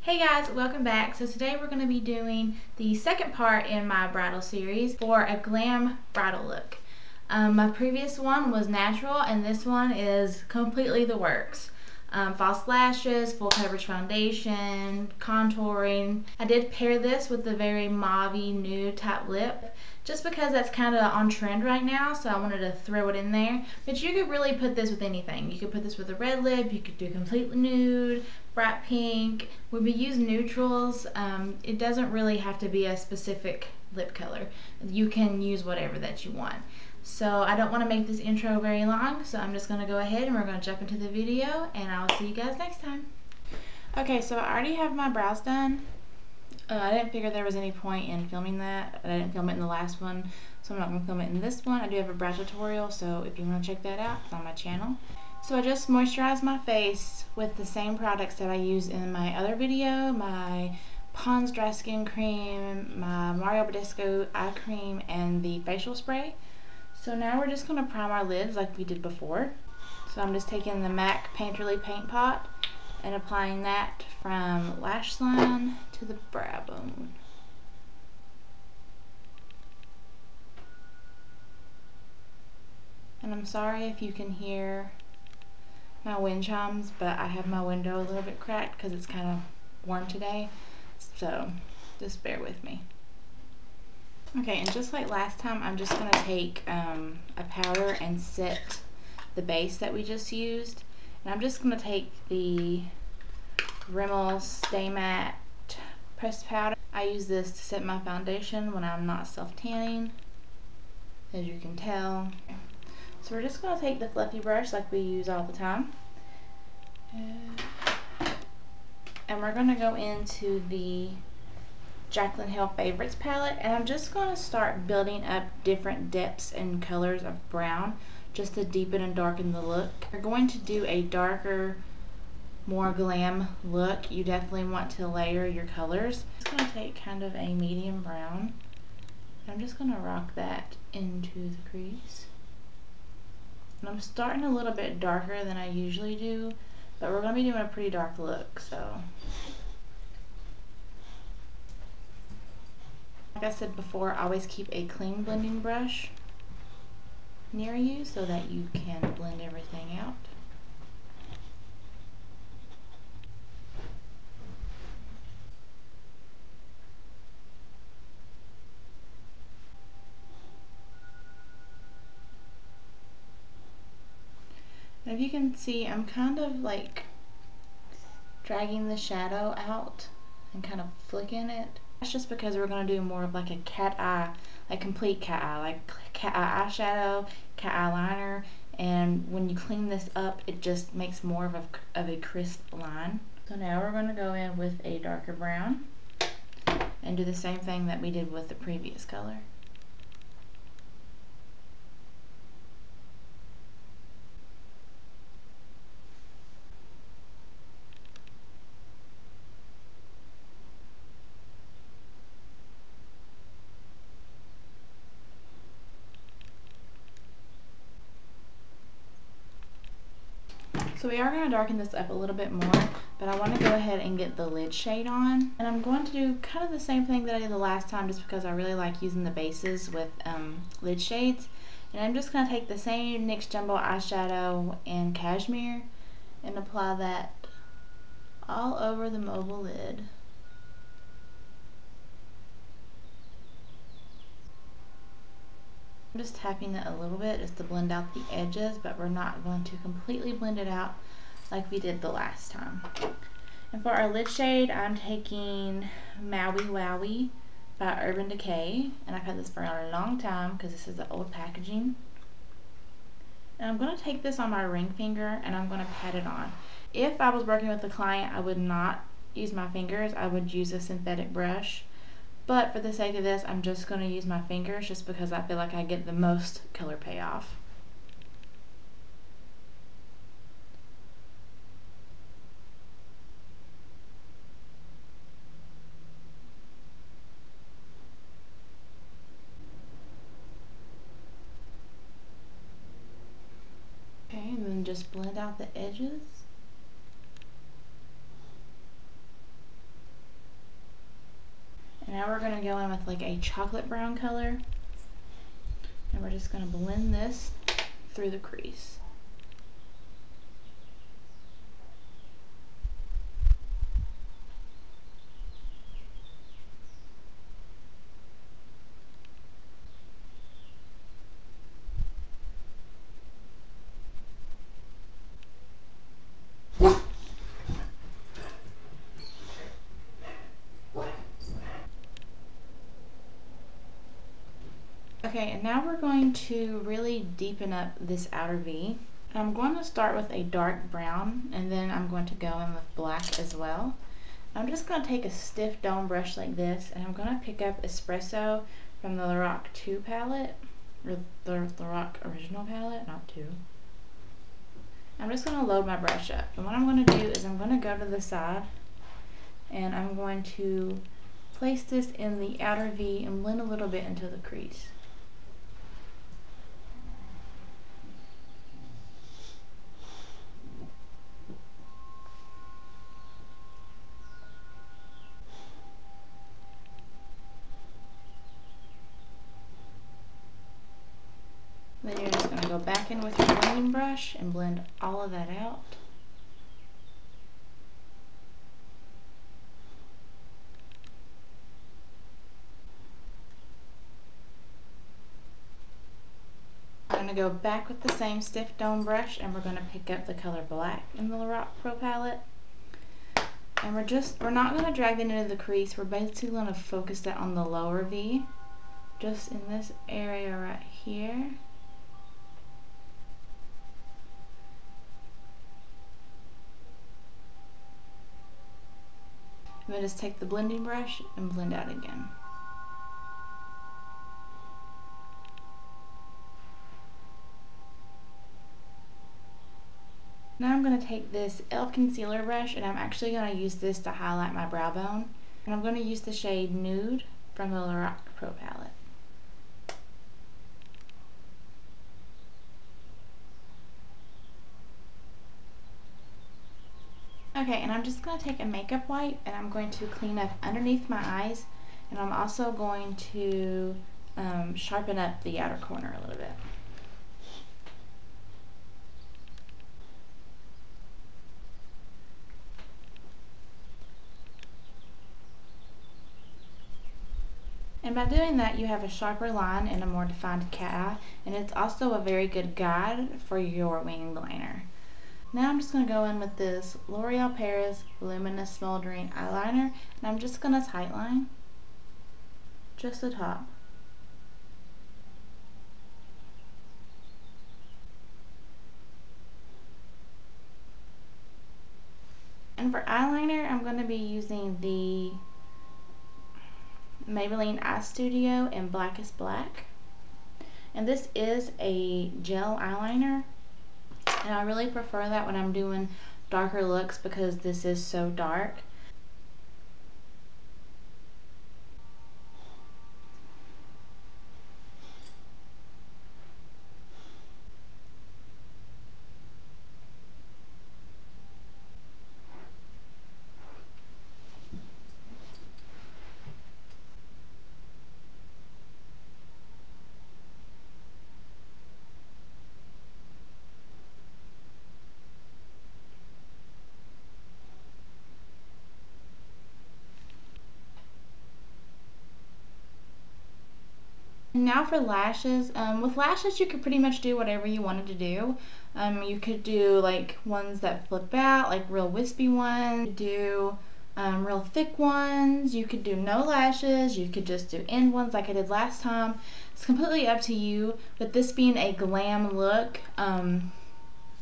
Hey guys, welcome back. So today we're going to be doing the second part in my bridal series for a glam bridal look. My previous one was natural and this one is completely the works. False lashes, full coverage foundation, contouring. I did pair this with the very Mowie nude type lip just because that's kind of on trend right now, so I wanted to throw it in there. But you could really put this with anything. You could put this with a red lip, you could do completely nude, bright pink. When we use neutrals, it doesn't really have to be a specific lip color. You can use whatever that you want. So I don't want to make this intro very long, so I'm just going to go ahead and we're going to jump into the video, and I'll see you guys next time. Okay, so I already have my brows done. I didn't figure there was any point in filming that. I didn't film it in the last one, so I'm not going to film it in this one. I do have a brow tutorial, so if you want to check that out, it's on my channel. So I just moisturized my face with the same products that I used in my other video, my Pond's Dry Skin Cream, my Mario Badescu Eye Cream, and the facial spray. So now we're just going to prime our lids like we did before. So I'm just taking the MAC Painterly Paint Pot and applying that from lash line to the brow bone. And I'm sorry if you can hear my wind chimes, but I have my window a little bit cracked because it's kind of warm today, so just bear with me. Okay, and just like last time, I'm just going to take a powder and set the base that we just used. And I'm just going to take the Rimmel Stay Matte pressed powder. I use this to set my foundation when I'm not self-tanning, as you can tell. So we're just going to take the fluffy brush like we use all the time. And we're going to go into the Jaclyn Hill Favorites palette, and I'm just going to start building up different depths and colors of brown just to deepen and darken the look. If you're going to do a darker, more glam look, you definitely want to layer your colors. I'm just going to take kind of a medium brown, and I'm just going to rock that into the crease. And I'm starting a little bit darker than I usually do, but we're going to be doing a pretty dark look, so. Like I said before, always keep a clean blending brush near you so that you can blend everything out. And if you can see, I'm kind of like dragging the shadow out and kind of flicking it. That's just because we're going to do more of like a cat eye, like complete cat eye, like cat eye eyeshadow, cat eye liner, and when you clean this up, it just makes more of a crisp line. So now we're going to go in with a darker brown and do the same thing that we did with the previous color. So we are going to darken this up a little bit more, but I want to go ahead and get the lid shade on. And I'm going to do kind of the same thing that I did the last time just because I really like using the bases with lid shades. And I'm just going to take the same NYX Jumbo eyeshadow in Cashmere and apply that all over the mobile lid. I'm just tapping it a little bit just to blend out the edges, but we're not going to completely blend it out like we did the last time. And for our lid shade, I'm taking Wowie by Urban Decay, and I've had this for a long time because this is the old packaging. And I'm going to take this on my ring finger and I'm going to pat it on. If I was working with a client, I would not use my fingers. I would use a synthetic brush. But for the sake of this, I'm just going to use my fingers just because I feel like I get the most color payoff. Okay, and then just blend out the edges. now we're going to go in with like a chocolate brown color, and we're just going to blend this through the crease. Okay, and now we're going to really deepen up this outer V. I'm going to start with a dark brown, and then I'm going to go in with black as well. I'm just going to take a stiff dome brush like this, and I'm going to pick up Espresso from the Lorac 2 palette, or the Lorac original palette, not 2. I'm just going to load my brush up, and what I'm going to do is I'm going to go to the side, and I'm going to place this in the outer V and blend a little bit into the crease. Then you're just going to go back in with your blending brush and blend all of that out. I'm going to go back with the same stiff dome brush, and we're going to pick up the color black in the Lorac Pro palette. And we're not going to drag that into the crease. We're basically going to focus that on the lower V, just in this area right here. And then just take the blending brush and blend out again. Now I'm going to take this e.l.f. concealer brush, and I'm actually going to use this to highlight my brow bone. And I'm going to use the shade Nude from the Lorac Pro palette. Okay, and I'm just going to take a makeup wipe, and I'm going to clean up underneath my eyes, and I'm also going to sharpen up the outer corner a little bit. And by doing that, you have a sharper line and a more defined cat eye, and it's also a very good guide for your wing liner. Now I'm just going to go in with this L'Oreal Paris Luminous Smoldering Eyeliner, and I'm just going to tightline just the top. And for eyeliner, I'm going to be using the Maybelline Eye Studio in Blackest Black. And this is a gel eyeliner, and I really prefer that when I'm doing darker looks because this is so dark. Now for lashes. With lashes, you could pretty much do whatever you wanted to do. You could do like ones that flip out, like real wispy ones. Do real thick ones. You could do no lashes. You could just do end ones like I did last time. It's completely up to you. With this being a glam look,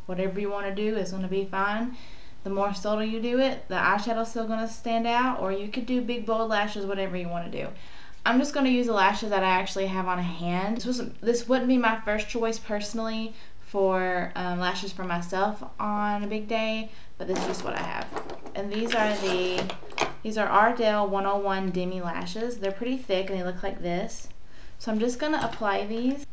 whatever you want to do is going to be fine. The more subtle you do it, the eyeshadow's still going to stand out, or you could do big bold lashes, whatever you want to do. I'm just going to use the lashes that I actually have on hand. This wouldn't be my first choice personally for lashes for myself on a big day, but this is just what I have. And these are Ardell 101 Demi lashes. They're pretty thick and they look like this. So I'm just going to apply these.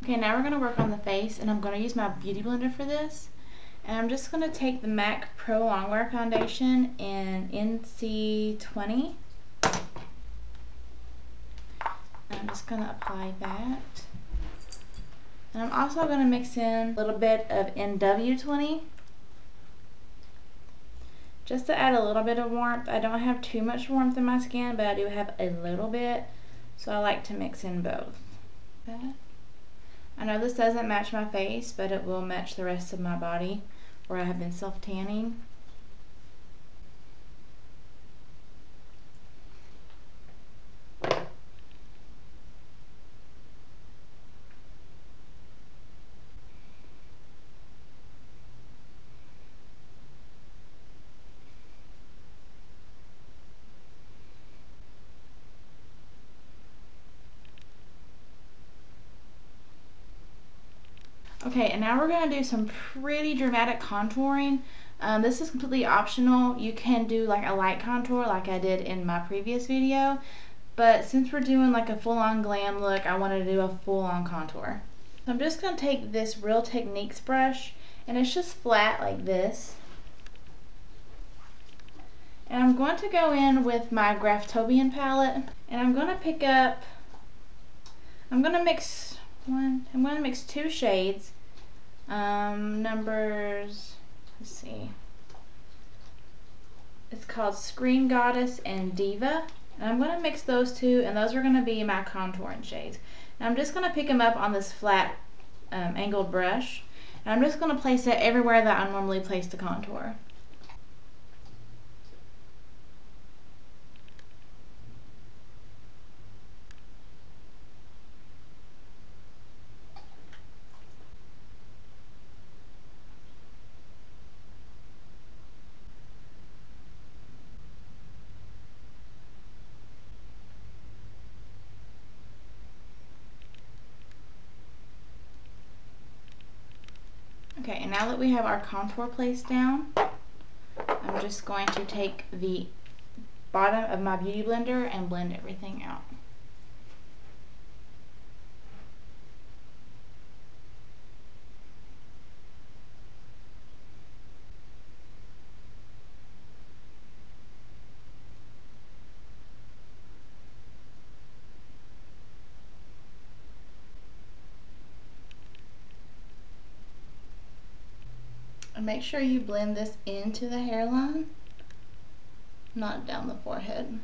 Okay, now we're going to work on the face, and I'm going to use my beauty blender for this. And I'm just going to take the MAC ProLong Foundation in NC20. And I'm just going to apply that. And I'm also going to mix in a little bit of NW20. Just to add a little bit of warmth. I don't have too much warmth in my skin, but I do have a little bit. So I like to mix in both. I know this doesn't match my face, but it will match the rest of my body where I have been self-tanning. Okay, and now we're going to do some pretty dramatic contouring. This is completely optional. You can do like a light contour like I did in my previous video. But since we're doing like a full-on glam look, I wanted to do a full-on contour. So I'm just going to take this Real Techniques brush, and it's just flat like this. And I'm going to go in with my Graftobian palette, and I'm going to pick up, I'm going to mix two shades. Numbers, let's see, it's called Screen Goddess and Diva, and I'm going to mix those two, and those are going to be my contouring shades. And I'm just going to pick them up on this flat angled brush, and I'm just going to place it everywhere that I normally place the contour. Okay, and now that we have our contour placed down, I'm just going to take the bottom of my beauty blender and blend everything out. And make sure you blend this into the hairline, not down the forehead.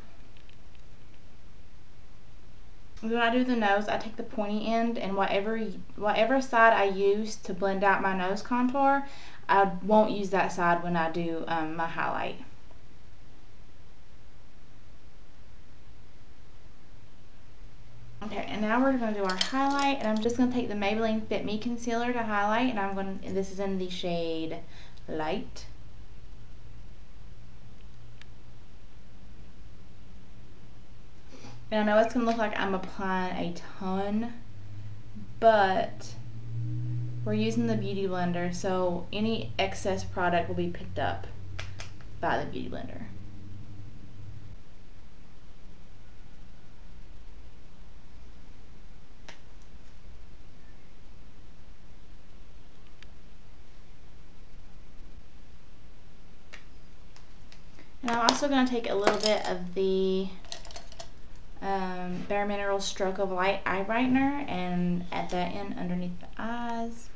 When I do the nose, I take the pointy end, and whatever side I use to blend out my nose contour, I won't use that side when I do my highlight. Okay, and now we're going to do our highlight, and I'm just going to take the Maybelline Fit Me Concealer to highlight, and this is in the shade Light. And I know it's going to look like I'm applying a ton, but we're using the beauty blender, so any excess product will be picked up by the beauty blender. And I'm also going to take a little bit of the Bare Minerals Stroke of Light Eye Brightener and add that in underneath the eyes.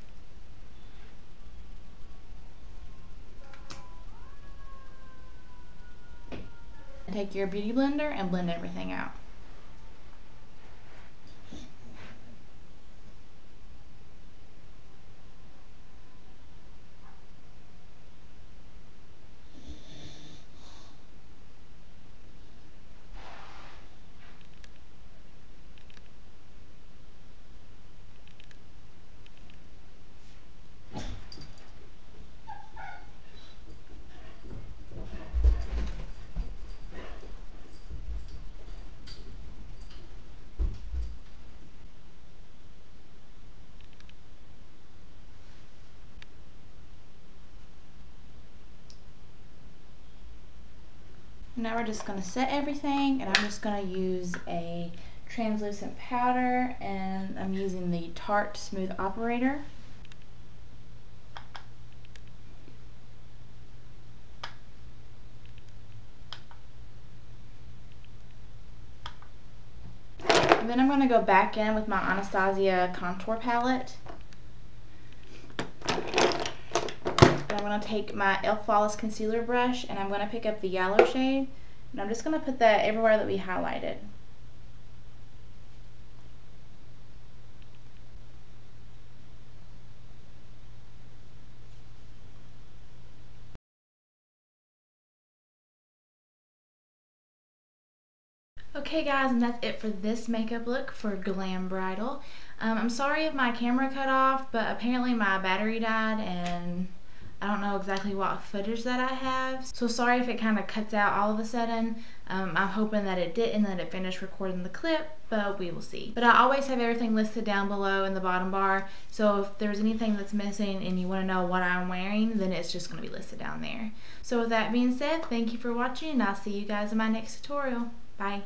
Take your beauty blender and blend everything out. Now we're just going to set everything, and I'm just going to use a translucent powder, and I'm using the Tarte Smooth Operator. And then I'm going to go back in with my Anastasia Contour palette. And I'm going to take my e.l.f. Flawless Concealer brush and I'm going to pick up the yellow shade. And I'm just going to put that everywhere that we highlighted. Okay guys, and that's it for this makeup look for Glam Bridal. I'm sorry if my camera cut off, but apparently my battery died and I don't know exactly what footage that I have. So sorry if it kind of cuts out all of a sudden. I'm hoping that it didn't, that it finished recording the clip, but we will see. But I always have everything listed down below in the bottom bar, so if there's anything that's missing and you want to know what I'm wearing, then it's just going to be listed down there. So with that being said, thank you for watching and I'll see you guys in my next tutorial. Bye.